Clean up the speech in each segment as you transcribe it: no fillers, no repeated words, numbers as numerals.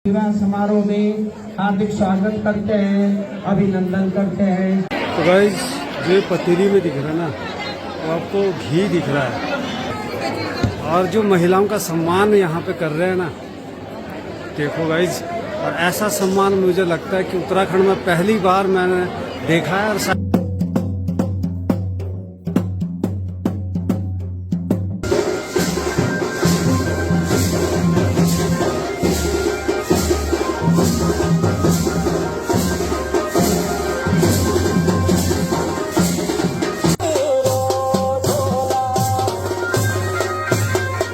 विवाह समारोह में हार्दिक स्वागत करते हैं, अभिनंदन करते हैं। तो गाइस जो पतीली में दिख रहा है ना, वो आपको घी दिख रहा है, और जो महिलाओं का सम्मान यहाँ पे कर रहे हैं ना, देखो गाइस। और ऐसा सम्मान मुझे लगता है कि उत्तराखंड में पहली बार मैंने देखा है। और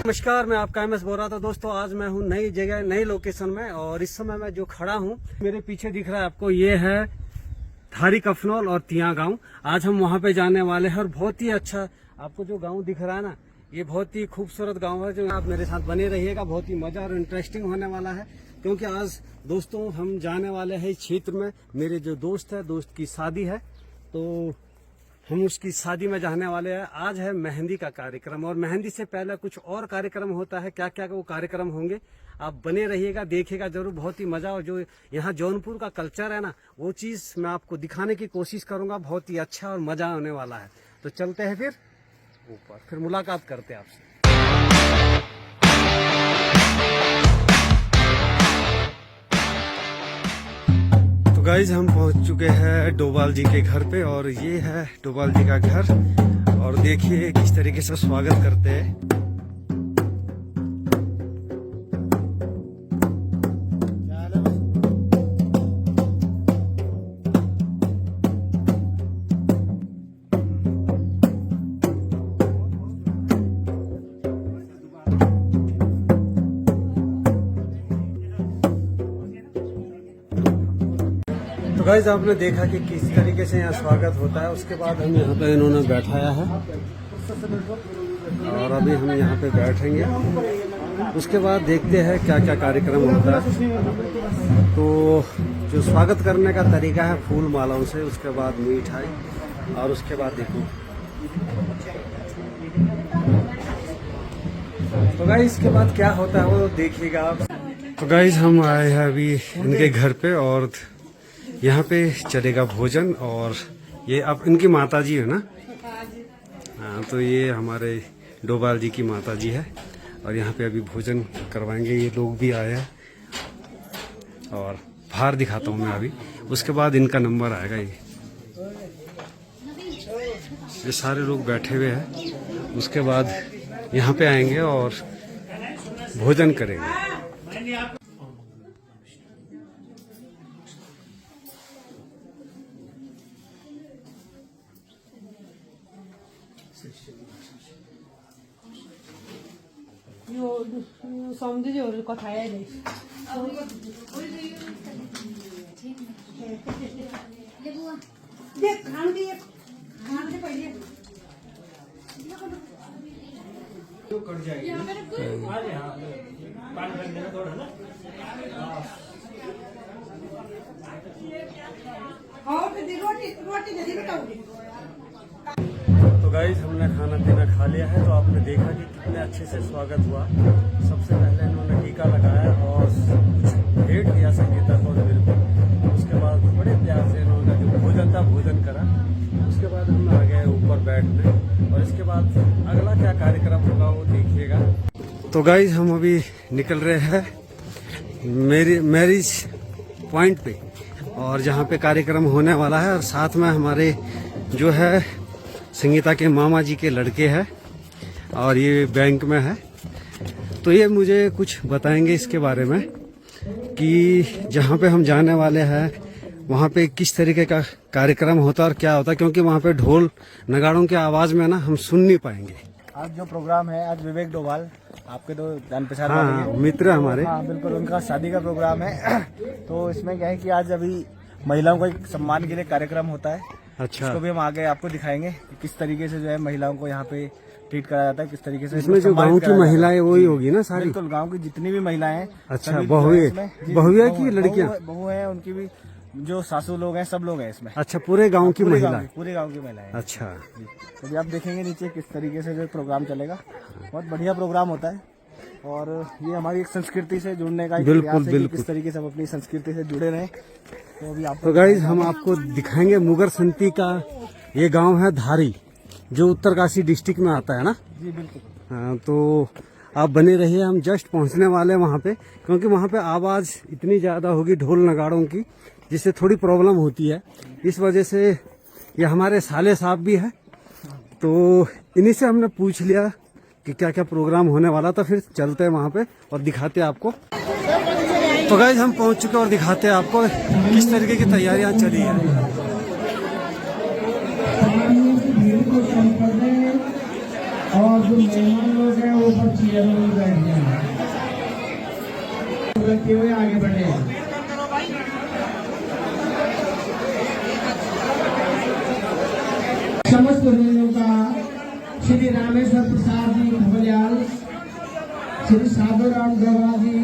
नमस्कार, मैं आपका MS बोल रहा था। दोस्तों आज मैं हूँ नई जगह, नई लोकेशन में, और इस समय मैं जो खड़ा हूँ, मेरे पीछे दिख रहा है आपको, ये है थारी कफनौल और तिया गांव। आज हम वहाँ पे जाने वाले हैं, और बहुत ही अच्छा आपको जो गांव दिख रहा है ना, ये बहुत ही खूबसूरत गांव है। जो आप मेरे साथ बने रहिएगा, बहुत ही मजा और इंटरेस्टिंग होने वाला है। क्योंकि आज दोस्तों हम जाने वाले हैं इस क्षेत्र में। मेरे जो दोस्त है, दोस्त की शादी है, तो हम उसकी शादी में जाने वाले हैं। आज है मेहंदी का कार्यक्रम, और मेहंदी से पहले कुछ और कार्यक्रम होता है। क्या क्या वो कार्यक्रम होंगे, आप बने रहिएगा, देखिएगा जरूर, बहुत ही मजा। और जो यहाँ जौनपुर का कल्चर है ना, वो चीज मैं आपको दिखाने की कोशिश करूंगा। बहुत ही अच्छा और मजा आने वाला है। तो चलते हैं फिर ऊपर, फिर मुलाकात करते हैं आपसे। तो गाइज हम पहुंच चुके हैं डोभाल जी के घर पे, और ये है डोभाल जी का घर। और देखिए किस तरीके से स्वागत करते हैं। तो गाइज आपने देखा कि किस तरीके से यहाँ स्वागत होता है। उसके बाद हम यहाँ पे इन्होंने बैठाया है, और अभी हम यहाँ पे बैठेंगे। उसके बाद देखते हैं क्या क्या कार्यक्रम होता है। तो जो स्वागत करने का तरीका है, फूल मालाओं से, उसके बाद मिठाई, और उसके बाद देखो। तो गाइज इसके बाद क्या होता है वो देखिएगा आप। तो गाइज हम आए हैं अभी इनके घर पे, और यहाँ पे चलेगा भोजन। और ये अब इनकी माताजी है ना, हाँ, तो ये हमारे डोभाल जी की माताजी है, और यहाँ पे अभी भोजन करवाएंगे। ये लोग भी आए हैं, और बाहर दिखाता हूँ मैं अभी। उसके बाद इनका नंबर आएगा। ये सारे लोग बैठे हुए हैं। उसके बाद यहाँ पे आएंगे और भोजन करेंगे। समझे जो कथा है देख खान दिए खान से पहले कट जाएगी। और रोटी रोटी दे दी बताओगे। तो गाइज हमने खाना पीना खा लिया है। तो आपने देखा कि कितने अच्छे से स्वागत हुआ। सबसे पहले इन्होंने टीका लगाया और भेंट दिया संगीता को मेरे को। उसके बाद बड़े प्यार से इन्होंने जो भोजन था भोजन करा। उसके बाद हम आ गए ऊपर बैठने, और इसके बाद अगला क्या कार्यक्रम होगा वो देखिएगा। तो गाइज हम अभी निकल रहे हैं मैरिज पॉइंट पे, और जहाँ पे कार्यक्रम होने वाला है। और साथ में हमारे जो है संगीता के मामा जी के लड़के हैं, और ये बैंक में है। तो ये मुझे कुछ बताएंगे इसके बारे में कि जहाँ पे हम जाने वाले हैं वहाँ पे किस तरीके का कार्यक्रम होता है और क्या होता है। क्योंकि वहाँ पे ढोल नगाड़ों की आवाज़ में ना हम सुन नहीं पाएंगे। आज जो प्रोग्राम है, आज विवेक डोभाल आपके तो जान पहचान हाँ, मित्र हमारे। हाँ बिल्कुल, उनका शादी का प्रोग्राम है। तो इसमें क्या है कि आज अभी महिलाओं को एक सम्मान के लिए कार्यक्रम होता है। अच्छा, इसको भी हम आगे आपको दिखाएंगे कि किस तरीके से जो है महिलाओं को यहाँ पे ट्रीट करा जाता है, किस तरीके से इसमें जो गांव की महिलाएं वही होगी ना सारी। बिल्कुल, गांव की जितनी भी महिलाएं हैं। अच्छा, बहुए की लड़कियां, बहू है, उनकी भी जो सासू लोग हैं, सब लोग हैं इसमें। अच्छा, पूरे गांव की महिलाएं, पूरे गांव की महिलाएं। अच्छा, तो आप देखेंगे नीचे किस तरीके से जो प्रोग्राम चलेगा। बहुत बढ़िया प्रोग्राम होता है। और ये हमारी एक संस्कृति से जुड़ने का एक बिल्कुल, प्रयास है कि बिल्कुल। किस तरीके से हम अपनी संस्कृति से जुड़े रहें। तो अभी आपको तो गाइज हम आपको दिखाएंगे मुगर संती का ये गांव है धारी, जो उत्तरकाशी डिस्ट्रिक्ट में आता है ना। जी बिल्कुल। हाँ, तो आप बने रहिए, हम जस्ट पहुंचने वाले हैं वहाँ पे, क्योंकि वहाँ पे आवाज़ इतनी ज़्यादा होगी ढोल नगाड़ों की, जिससे थोड़ी प्रॉब्लम होती है। इस वजह से ये हमारे साले साहब भी है, तो इन्हीं से हमने पूछ लिया कि क्या क्या प्रोग्राम होने वाला था। फिर चलते हैं वहाँ पे और दिखाते हैं आपको। तो गाइज हम पहुँच चुके हैं और दिखाते हैं आपको किस तरीके की तैयारियाँ चली है। और जो मेहमान लोग हैं वो ऊपर चेयर में बैठ जाए, रखते हुए आगे बढ़े। समस्त लोगों का श्री रामेश्वर प्रसाद जी खबरियाल, श्री साधु राम डोभाल जी,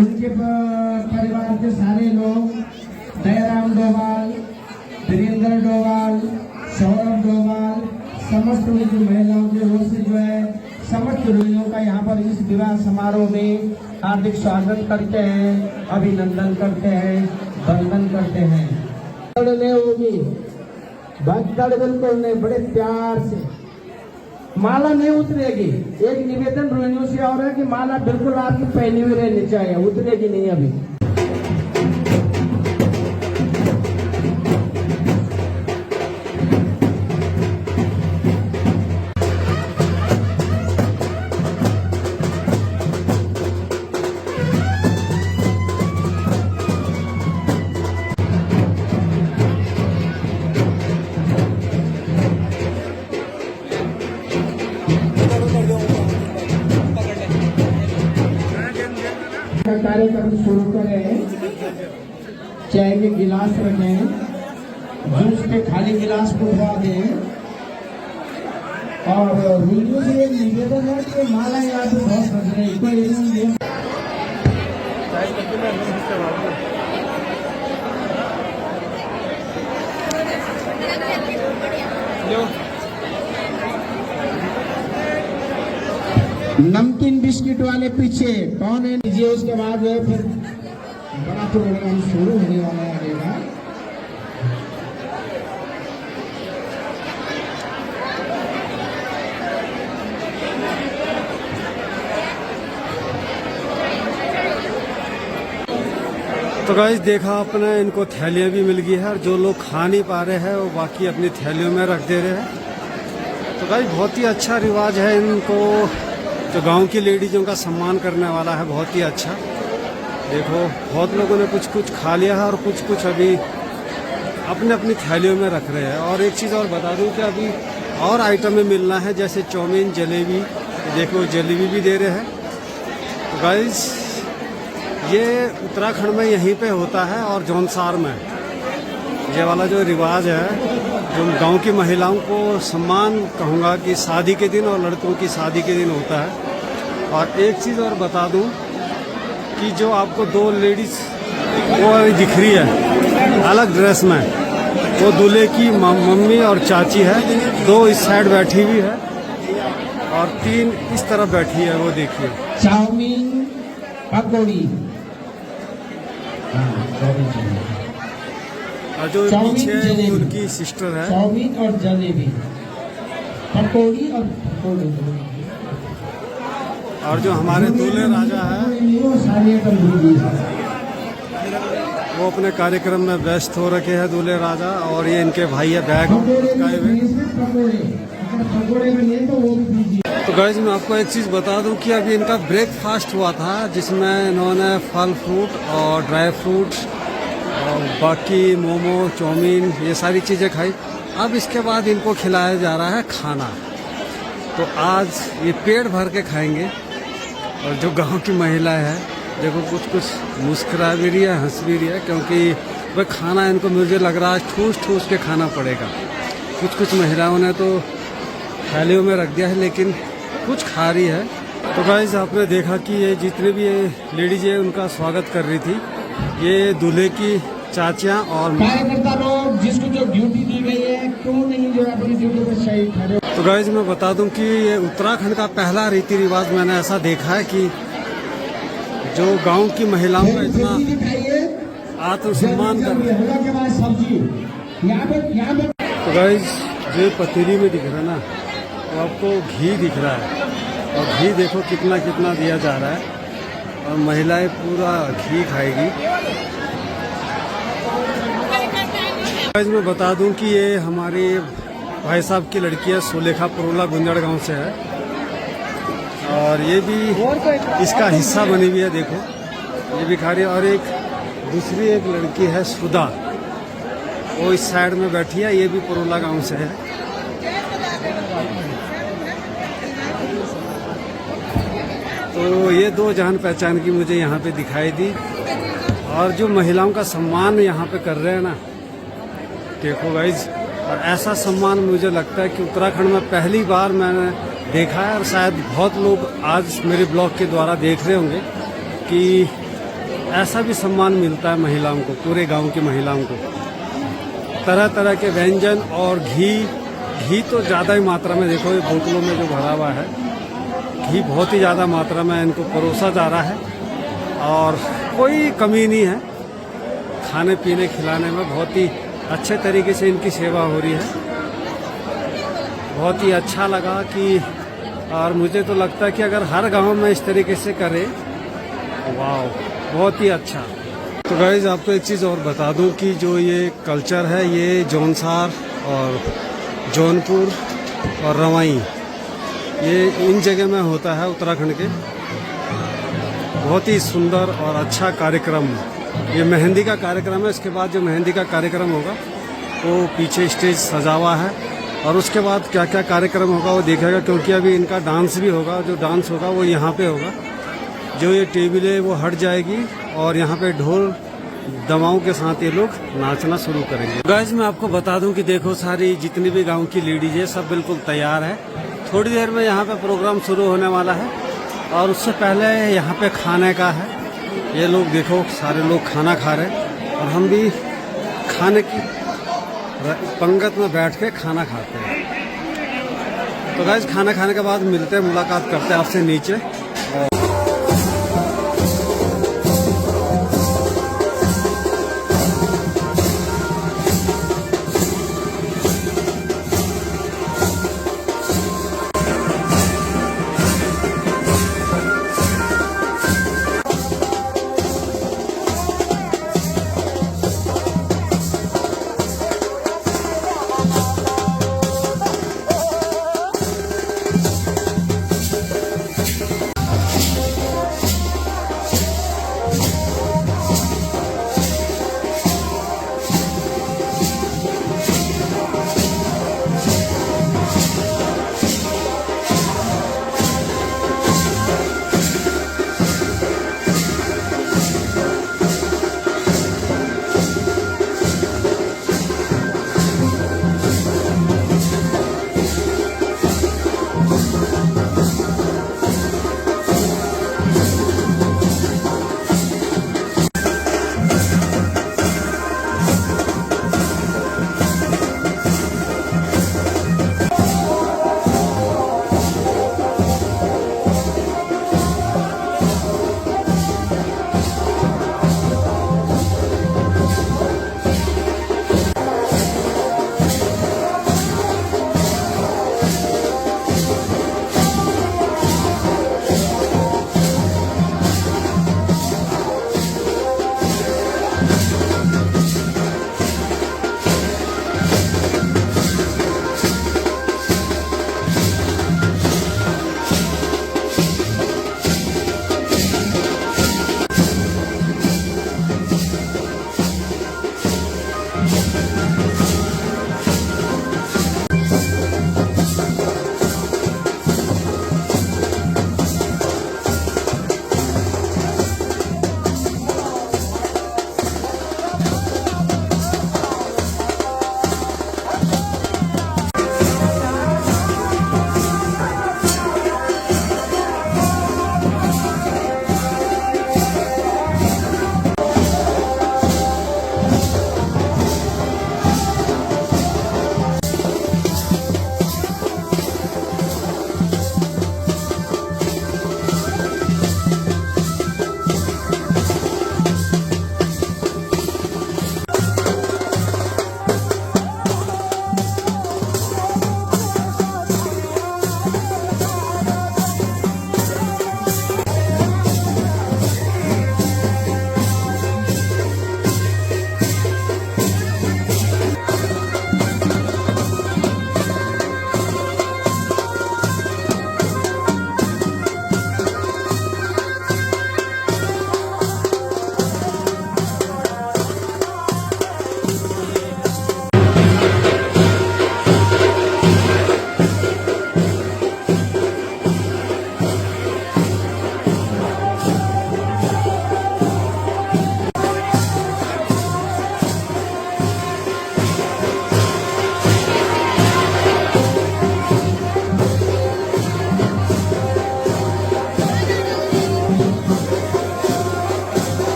उनके परिवार के सारे लोग, दयाराम डोभाल, वीरेंद्र डोभाल, सौरभ डोभाल, समस्त उनकी महिलाओं की ओर से जो है समस्त लोगों का यहाँ पर इस विवाह समारोह में हार्दिक स्वागत करते हैं, अभिनंदन करते हैं, वंदन करते हैं। होगी भगदड़ बिल्कुल नहीं, बड़े प्यार से माला नहीं उतरेगी। एक निवेदन रोहिणियों से और है कि माला बिल्कुल आपकी पहनी हुई रहनी चाहिए, उतरेगी नहीं अभी। कार्यक्रम शुरू करें। चाय के गिलास रखें, जूस के खाली गिलास को उठवा दें। और रूलियों से एक निवेदन है कि माला यहाँ पे बहुत सज रही, कोई नहीं। नमकीन बिस्किट वाले पीछे कौन है लीजिए, उसके बाद जो है फिर बड़ा प्रोग्राम शुरू होने वाला रहेगा। तो गाइस देखा आपने, इनको थैलियाँ भी मिल गई है, और जो लोग खा नहीं पा रहे हैं वो बाकी अपनी थैलियों में रख दे रहे हैं। तो गाइस बहुत ही अच्छा रिवाज है, इनको जो गांव की लेडीजों का सम्मान करने वाला है, बहुत ही अच्छा। देखो बहुत लोगों ने कुछ कुछ खा लिया है और कुछ कुछ अभी अपने अपनी थैलियों में रख रहे हैं। और एक चीज़ और बता दूं कि अभी और आइटम में मिलना है, जैसे चाउमीन, जलेबी। देखो जलेबी भी दे रहे हैं। तो गाइस ये उत्तराखंड में यहीं पे होता है, और जौनसार में ये वाला जो रिवाज है, जो गांव की महिलाओं को सम्मान कहूँगा कि शादी के दिन और लड़कों की शादी के दिन होता है। और एक चीज़ और बता दूं कि जो आपको दो लेडीज़ वो दिख रही है अलग ड्रेस में, वो दूल्हे की मम्मी और चाची है। दो इस साइड बैठी हुई है और तीन इस तरफ बैठी है, वो देखिए। चाउमीन, पकौड़ी, और जो पीछे है वो उनकी सिस्टर है। चाउमीन और जलेबी, पकौड़ी और पकौड़ी। और जो हमारे दूल्हे राजा है वो अपने कार्यक्रम में व्यस्त हो रखे हैं, दूल्हे राजा। और ये इनके भाई है बैग लटकाए हुए। तो गाइस मैं आपको एक चीज़ बता दूं कि अभी इनका ब्रेकफास्ट हुआ था, जिसमें इन्होंने फल फ्रूट और ड्राई फ्रूट और बाकी मोमो, चाउमीन, ये सारी चीज़ें खाई। अब इसके बाद इनको खिलाया जा रहा है खाना। तो आज ये पेट भर के खाएंगे। और जो गांव की महिलाएं हैं देखो, कुछ कुछ मुस्कुरा भी रही है, हंस भी रही है, क्योंकि वह खाना इनको मुझे लग रहा है ठूस ठूस के खाना पड़ेगा। कुछ कुछ महिलाओं ने तो थालियों में रख दिया है, लेकिन कुछ खा रही है। तो गाइस आपने देखा कि ये जितने भी ये लेडीज है उनका स्वागत कर रही थी। ये दूल्हे की चाचियाँ और कार्यकर्ता लोग जिसको जो ड्यूटी दी गई है क्यों नहीं जो है अपनी ड्यूटी पर सही खड़े। तो गाइज मैं बता दूं कि ये उत्तराखंड का पहला रीति रिवाज मैंने ऐसा देखा है कि जो गांव की महिलाओं का इतना आत्मसम्मान कर रहे हैं। के बाद सब्जी यहाँ पे तो गाइज जो पतीली में दिख रहा है ना, वो आपको घी दिख रहा है, और घी देखो कितना कितना दिया जा रहा है, और महिलाएं पूरा घी खाएगी। गाइज मैं बता दूं कि ये हमारे भाई साहब की लड़की है, सुलेखा परोला गुंजड़ गांव से है, और ये भी इसका हिस्सा बनी हुई है। देखो ये भी खा रही है, और एक दूसरी एक लड़की है सुधा, वो इस साइड में बैठी है, ये भी परोला गांव से है। तो ये दो जान पहचान की मुझे यहाँ पे दिखाई दी, और जो महिलाओं का सम्मान यहाँ पे कर रहे हैं ना, देखो गाइज, और ऐसा सम्मान मुझे लगता है कि उत्तराखंड में पहली बार मैंने देखा है, और शायद बहुत लोग आज मेरे ब्लॉग के द्वारा देख रहे होंगे कि ऐसा भी सम्मान मिलता है महिलाओं को, पूरे गांव की महिलाओं को। तरह तरह के व्यंजन और घी तो ज़्यादा ही मात्रा में, देखो ये बोतलों में जो भरा हुआ है घी बहुत ही ज़्यादा मात्रा में इनको परोसा जा रहा है, और कोई कमी नहीं है खाने पीने खिलाने में। बहुत ही अच्छे तरीके से इनकी सेवा हो रही है, बहुत ही अच्छा लगा कि, और मुझे तो लगता है कि अगर हर गांव में इस तरीके से करे, वाह बहुत ही अच्छा। तो गाइज आपको एक चीज़ और बता दूं कि जो ये कल्चर है, ये जौनसार और जौनपुर और रवाई, ये इन जगह में होता है उत्तराखंड के। बहुत ही सुंदर और अच्छा कार्यक्रम, ये मेहंदी का कार्यक्रम है। इसके बाद जो मेहंदी का कार्यक्रम होगा वो पीछे स्टेज सजा हुआ है, और उसके बाद क्या क्या कार्यक्रम होगा वो देखेगा, क्योंकि अभी इनका डांस भी होगा। जो डांस होगा वो यहाँ पे होगा, जो ये टेबल है वो हट जाएगी, और यहाँ पे ढोल दमाओं के साथ ये लोग नाचना शुरू करेंगे। गाइस मैं आपको बता दूं कि देखो सारी जितनी भी गांव की लेडीज है सब बिल्कुल तैयार है। थोड़ी देर में यहाँ पे प्रोग्राम शुरू होने वाला है, और उससे पहले यहाँ पे खाने का है। ये लोग देखो सारे लोग खाना खा रहे हैं, और हम भी खाने की पंगत में बैठ के खाना खाते हैं। तो गाइस खाना खाने के बाद मिलते हैं, मुलाकात करते हैं आपसे नीचे।